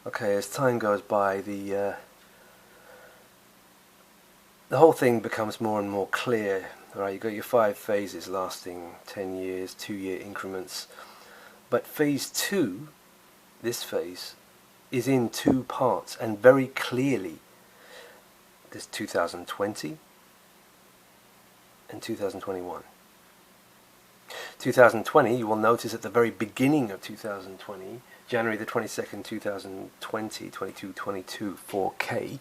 Okay, as time goes by, the whole thing becomes more and more clear. Right, you've got your 5 phases lasting 10 years, 2-year increments. But phase 2, this phase, is in 2 parts, and very clearly there's 2020 and 2021. 2020, you will notice at the very beginning of 2020, January the 22nd, 2020, 22, 4K,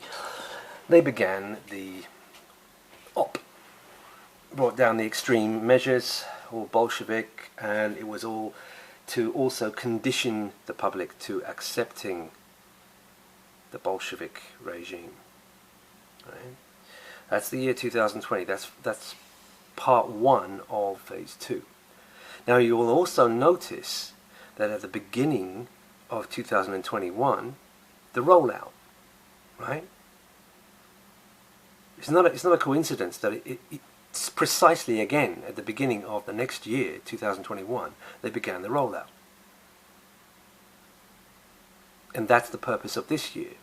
they began the op, brought down the extreme measures, all Bolshevik, and it was all to also condition the public to accepting the Bolshevik regime. Right? That's the year 2020. That's part 1 of phase 2. Now you will also notice that at the beginning of 2021, the rollout, right? It's not a coincidence that it's precisely again at the beginning of the next year, 2021, they began the rollout. And that's the purpose of this year.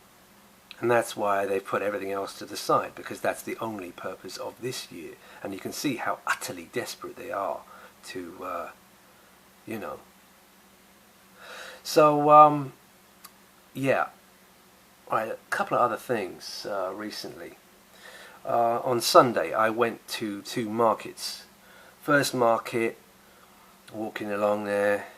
And that's why they've put everything else to the side, because that's the only purpose of this year. And you can see how utterly desperate they are to, So, yeah. Right, a couple of other things recently. On Sunday, I went to 2 markets. First market, walking along there,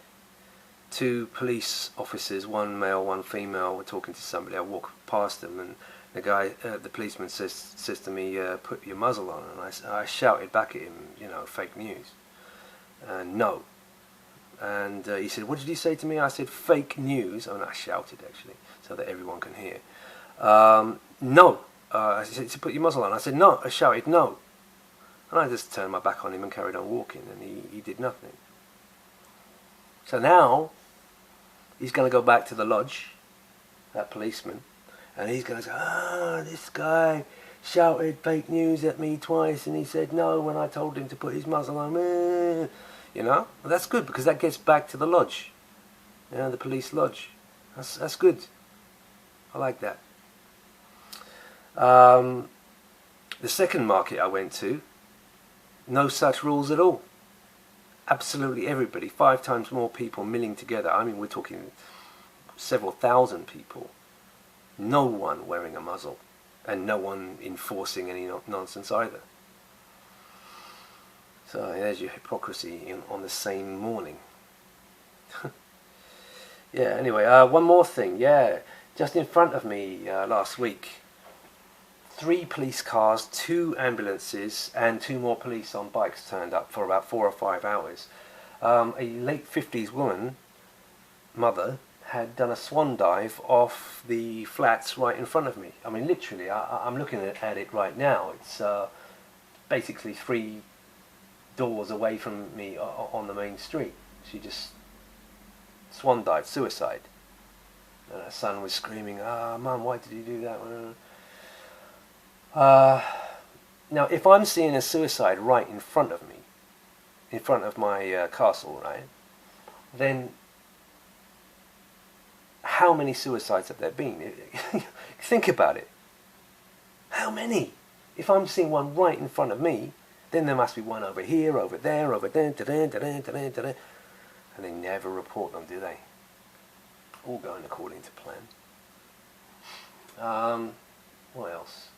2 police officers, 1 male, 1 female, were talking to somebody. I walk past them, and the guy, the policeman says to me, "Put your muzzle on," and I shouted back at him, fake news, and no. And he said, "What did you say to me?" I said, "Fake news," and I shouted actually, so that everyone can hear. No. I said, "Put your muzzle on." I said, "No." I shouted, "No." And I just turned my back on him and carried on walking, and he did nothing. So now, he's going to go back to the lodge, that policeman, and he's going to say, this guy shouted fake news at me twice, and he said no when I told him to put his muzzle on. Well, that's good, because that gets back to the lodge, the police lodge. That's good. I like that. The second market I went to, no such rules at all. Absolutely everybody, 5 times more people milling together. I mean, we're talking several thousand people. No one wearing a muzzle, and no one enforcing any nonsense either. So there's your hypocrisy on the same morning. Yeah, anyway, one more thing. Yeah, just in front of me last week, 3 police cars, 2 ambulances, and 2 more police on bikes turned up for about 4 or 5 hours. A late 50s woman, mother, had done a swan dive off the flats right in front of me. I mean, literally, I'm looking at it right now. It's basically 3 doors away from me on the main street. She just swan dived, suicide. And her son was screaming, "Mum, why did you do that?" Now, if I'm seeing a suicide right in front of me, in front of my castle, right, then how many suicides have there been? Think about it. How many? If I'm seeing one right in front of me, then there must be one over here, over there, over there, and they never report them, do they? All going according to plan. What else?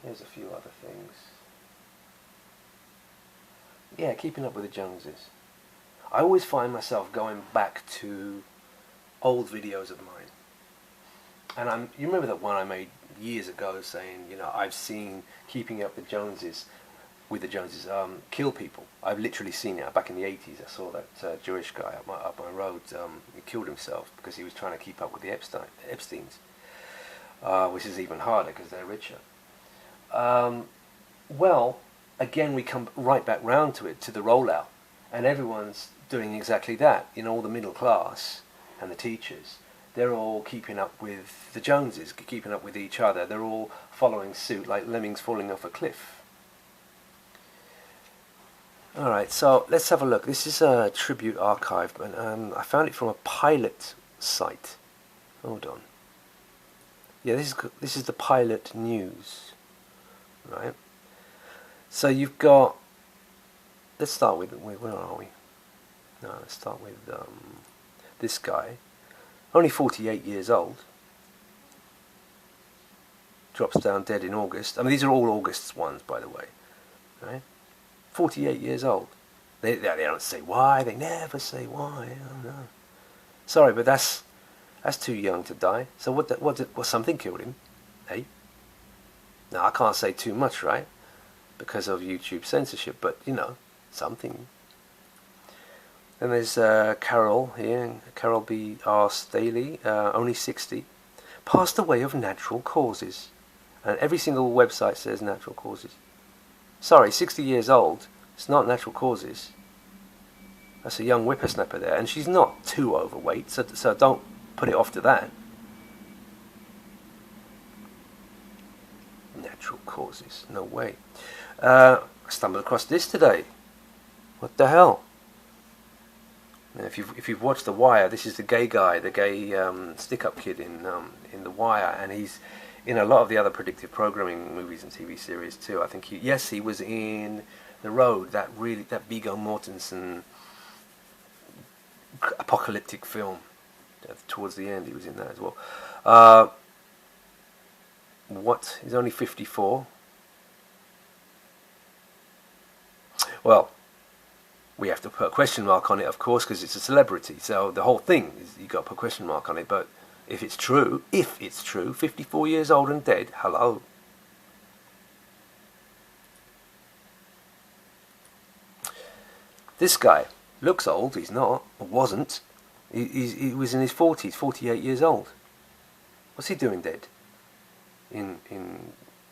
There's a few other things. Yeah, keeping up with the Joneses. I always find myself going back to old videos of mine. And you remember that one I made years ago saying, I've seen Keeping Up with the Joneses kill people. I've literally seen it. Back in the 80s, I saw that Jewish guy up my road. He killed himself because he was trying to keep up with the Epsteins, which is even harder because they're richer. Well, again, we come right back round to it, to the rollout, and everyone's doing exactly that. All the middle class and the teachers, they're all keeping up with the Joneses, keeping up with each other. They're all following suit like lemmings falling off a cliff. Alright, so let's have a look. This is a tribute archive, but I found it from a pilot site. Hold on. Yeah, this is the pilot news, right? So you've got. Let's start with where are we? No, let's start with this guy. Only 48 years old. Drops down dead in August. I mean, these are all August's ones, by the way. Right? 48 years old. They don't say why. They never say why. Oh no. Sorry, but that's too young to die. So what something killed him, eh? Now I can't say too much, right? Because of YouTube censorship, but you know, something. Then there's Carol here, Carol B. R. Staley, only 60, passed away of natural causes. And every single website says natural causes. Sorry, 60 years old, it's not natural causes. That's a young whippersnapper there, and she's not too overweight, so don't put it off to that. Natural causes, no way. I stumbled across this today. What the hell? If you've watched The Wire, this is the gay guy, the gay stick-up kid in The Wire, and he's in a lot of the other predictive programming movies and TV series too. I think he was in The Road, that Viggo Mortensen apocalyptic film. Towards the end, he was in that as well. He's only 54. Well, we have to put a question mark on it, of course, because it's a celebrity. So the whole thing is you got to put a question mark on it. But if it's true, 54 years old and dead, hello. This guy looks old. He's not, or wasn't. He was in his 40s, 48 years old. What's he doing dead? In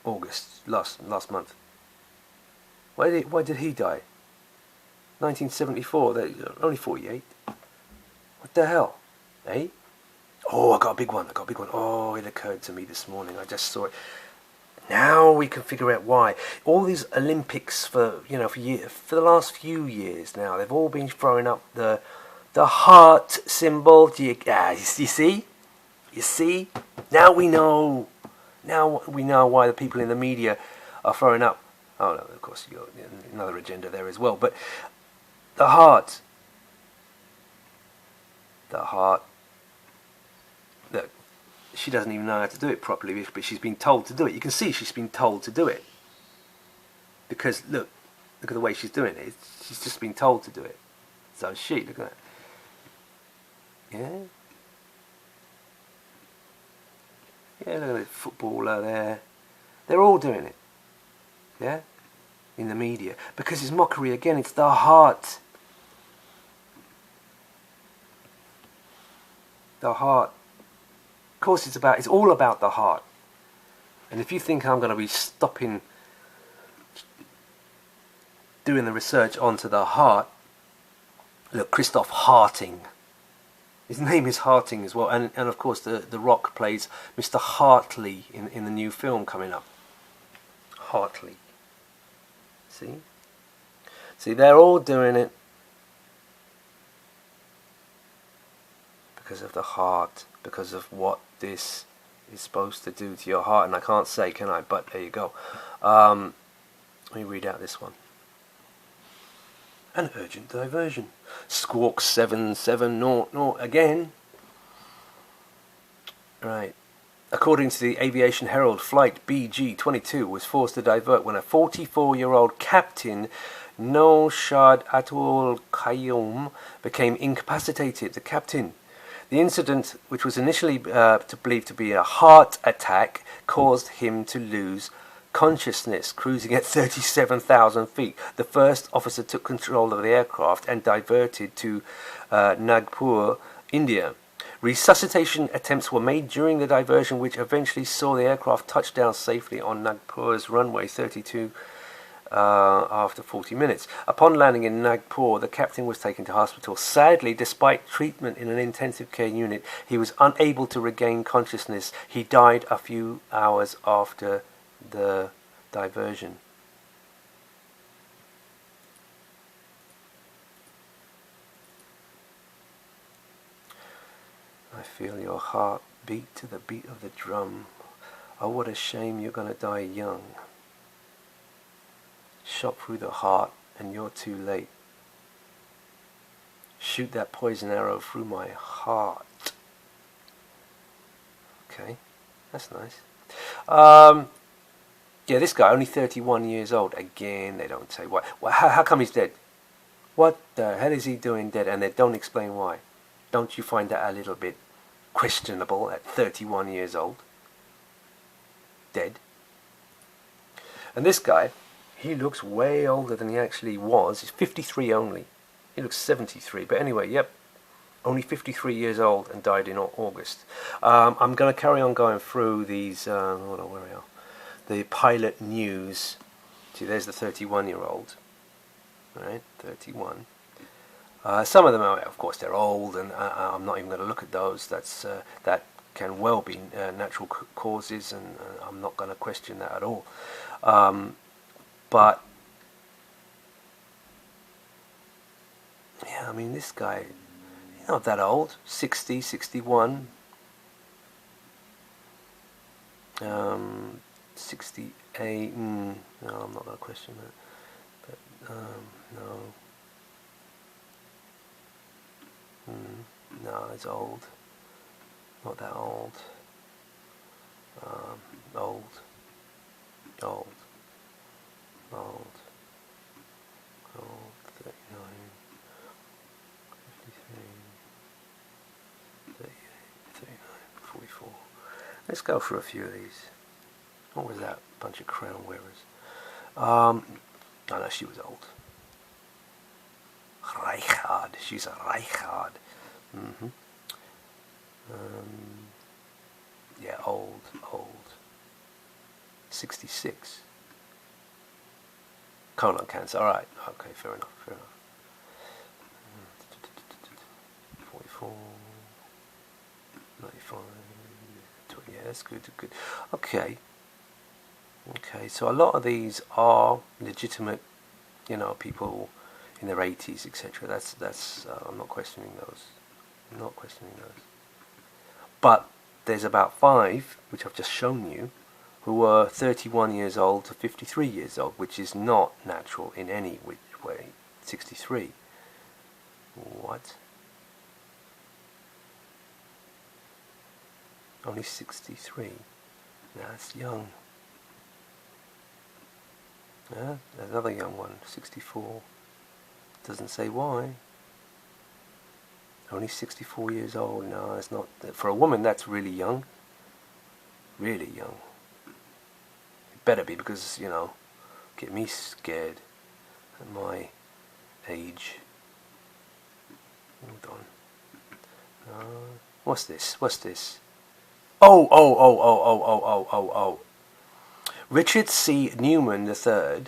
August last month. Why did he die? 1974. Only 48. What the hell? Eh? Oh, I got a big one. Oh, it occurred to me this morning. I just saw it. Now we can figure out why. All these Olympics for the last few years now, they've all been throwing up the heart symbol. You see? You see? Now we know. Now we know why the people in the media are throwing up. Oh no, of course you got another agenda there as well. But the heart. Look, she doesn't even know how to do it properly, but she's been told to do it. You can see she's been told to do it. Because look at the way she's doing it. She's just been told to do it. So is she. Look at that. Yeah. Yeah, look at the footballer there. They're all doing it. Yeah? In the media. Because it's mockery again. It's the heart. The heart. Of course it's all about the heart. And if you think I'm going to be stopping doing the research onto the heart, look, Christoph Harting. His name is Harting as well, and of course the Rock plays Mr. Hartley in the new film coming up. Hartley. See, they're all doing it because of the heart, because of what this is supposed to do to your heart. And I can't say, can I? But there you go. Let me read out this one. An urgent diversion. Squawk 7700 again. Right. According to the Aviation Herald, flight BG-22 was forced to divert when a 44-year-old captain, Noshad Atul Qayyum, became incapacitated. The captain. The incident, which was initially believed to be a heart attack, caused him to lose consciousness. Cruising at 37,000 feet, the first officer took control of the aircraft and diverted to Nagpur, India. Resuscitation attempts were made during the diversion, which eventually saw the aircraft touch down safely on Nagpur's runway 32 after 40 minutes. Upon landing in Nagpur, the captain was taken to hospital. Sadly, despite treatment in an intensive care unit, he was unable to regain consciousness. He died a few hours after the diversion. feel your heart beat to the beat of the drum. Oh, what a shame you're gonna die young. Shot through the heart and you're too late. Shoot that poison arrow through my heart. Okay, that's nice. Yeah, this guy, only 31 years old. Again, they don't say why. How come he's dead? What the hell is he doing dead? And they don't explain why. Don't you find that a little bit questionable at 31 years old? Dead. And this guy, he looks way older than he actually was. He's 53 only. He looks 73. But anyway, yep. Only 53 years old and died in August. I'm going to carry on going through these, hold on, where are we? The pilot news. See, there's the 31-year-old. Right, 31. Some of them are, of course, they're old, and I'm not even going to look at those. That can well be natural causes, and I'm not going to question that at all. But yeah, I mean, this guy, he's not that old. 60, 61. 68. No, I'm not going to question that. But no. No, it's old. Not that old. Old. 39. 53. 38. 39. 44. Let's go through a few of these. What was that? Bunch of crown wearers. Oh no, she was old. Reichard. She's a Reichard. Yeah, old. 66. Colon cancer. Alright. Okay, fair enough. 44. 95. Yeah, that's good. Okay, so a lot of these are legitimate, people in their 80s, etc. That's I'm not questioning those. But there's about 5, which I've just shown you, who are 31 years old to 53 years old, which is not natural in any which way. 63. What? Only 63. That's young. Yeah, there's another young one, 64. Doesn't say why. Only 64 years old. No, it's not. For a woman, that's really young. Really young. It better be, because, get me scared at my age. Hold on. What's this? Oh. Richard C. Newman III,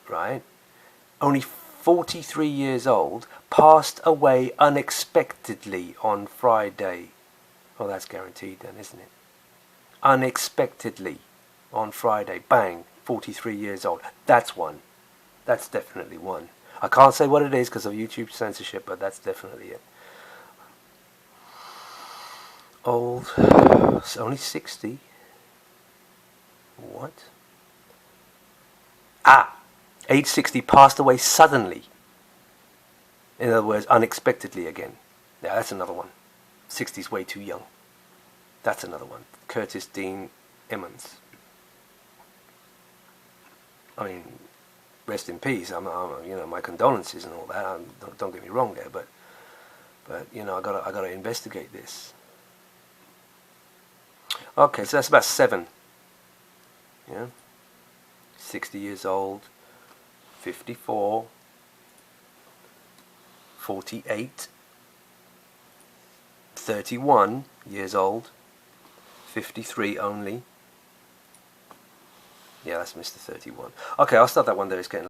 right, only 43 years old, passed away unexpectedly on Friday. Oh, that's guaranteed then, isn't it? Unexpectedly on Friday. Bang, 43 years old. That's one. That's definitely one. I can't say what it is because of YouTube censorship, but that's definitely it. Old. It's only 60. What? Age 60, passed away suddenly. In other words, unexpectedly again. Yeah, that's another one. 60's way too young. That's another one. Curtis Dean Emmons. I mean, rest in peace. My condolences and all that. Don't get me wrong there, but I gotta investigate this. Okay, so that's about 7. Yeah, 60 years old, 54, 48, 31 years old, 53 only. Yeah, that's Mr. 31. Okay, I'll stop that one there. It's getting